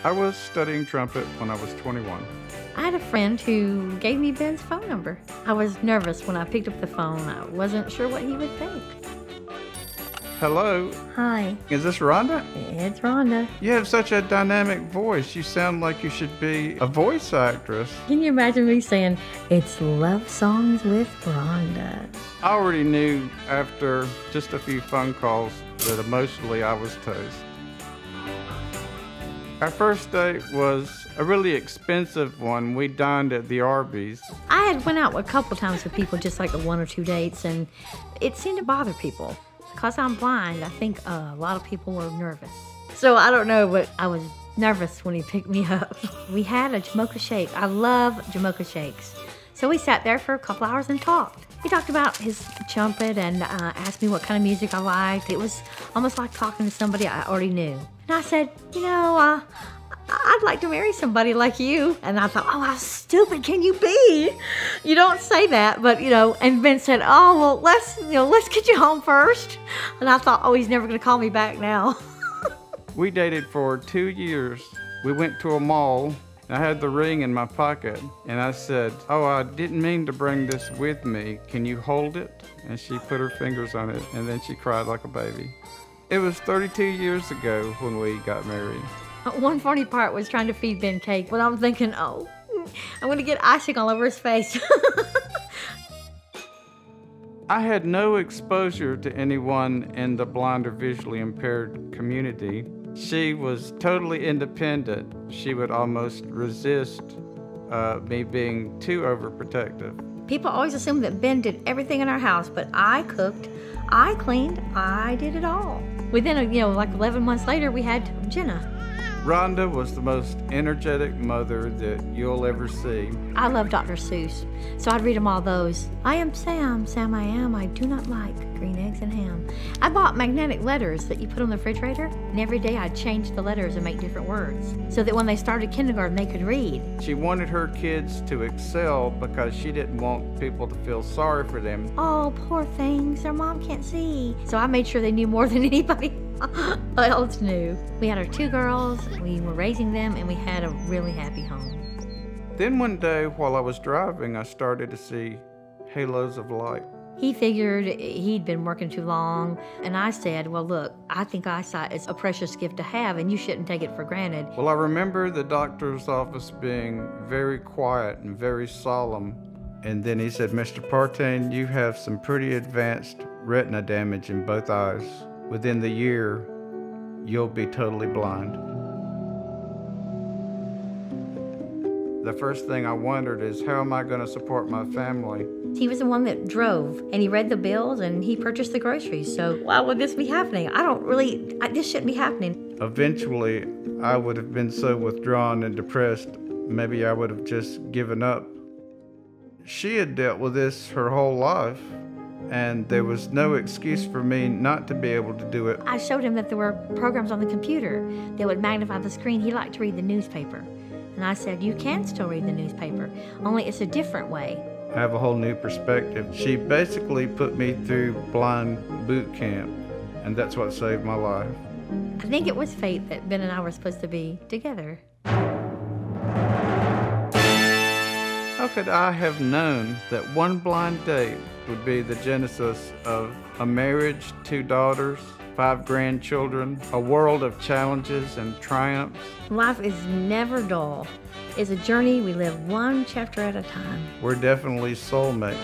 I was studying trumpet when I was 21. I had a friend who gave me Ben's phone number. I was nervous when I picked up the phone. I wasn't sure what he would think. Hello, Hi, is this Rhonda? it's Rhonda. You have such a dynamic voice. You sound like you should be a voice actress. Can you imagine me saying, it's Love Songs with Rhonda? I already knew after just a few phone calls that emotionally I was toast. Our first date was a really expensive one. We dined at the Arby's. I had went out a couple times with people, just like 1 or 2 dates, and it seemed to bother people. Because I'm blind, I think a lot of people were nervous. So I don't know, but I was nervous when he picked me up. We had a Jamocha shake. I love Jamocha shakes. So we sat there for a couple hours and talked. He talked about his trumpet and asked me what kind of music I liked. It was almost like talking to somebody I already knew. And I said, I'd like to marry somebody like you. And I thought, oh, how stupid can you be? You don't say that, but and Ben said, oh, well, let's get you home first. And I thought, oh, he's never gonna call me back now. We dated for 2 years. We went to a mall. I had the ring in my pocket, and I said, oh, I didn't mean to bring this with me. Can you hold it? And she put her fingers on it, and then she cried like a baby. It was 32 years ago when we got married. One funny part was trying to feed Ben cake, but I'm thinking, oh, I'm gonna get icing all over his face. I had no exposure to anyone in the blind or visually impaired community. She was totally independent. She would almost resist me being too overprotective. People always assume that Ben did everything in our house, but I cooked, I cleaned, I did it all. Within, like 11 months later, we had Jenna. Rhonda was the most energetic mother that you'll ever see. I love Dr. Seuss, so I'd read them all those. I am Sam, Sam I am, I do not like green eggs and ham. I bought magnetic letters that you put on the refrigerator, and every day I'd change the letters and make different words, so that when they started kindergarten, they could read. She wanted her kids to excel because she didn't want people to feel sorry for them. Oh, poor things, their mom can't see. So I made sure they knew more than anybody else knew. We had our 2 girls, we were raising them, and we had a really happy home. Then one day while I was driving, I started to see halos of light. He figured he'd been working too long, and I said, well, look, I think eyesight is a precious gift to have, and you shouldn't take it for granted. Well, I remember the doctor's office being very quiet and very solemn, and then he said, Mr. Partain, you have some pretty advanced retina damage in both eyes. Within the year, you'll be totally blind. The first thing I wondered is, how am I going to support my family? He was the one that drove, and he read the bills, and he purchased the groceries. So why would this be happening? This shouldn't be happening. Eventually, I would have been so withdrawn and depressed, maybe I would have just given up. She had dealt with this her whole life, and there was no excuse for me not to be able to do it. I showed him that there were programs on the computer that would magnify the screen. He liked to read the newspaper. And I said, you can still read the newspaper, only it's a different way. I have a whole new perspective. She basically put me through blind boot camp, and that's what saved my life. I think it was fate that Ben and I were supposed to be together. How could I have known that one blind date would be the genesis of a marriage, 2 daughters, 5 grandchildren, a world of challenges and triumphs? Life is never dull. It's a journey we live one chapter at a time. We're definitely soulmates.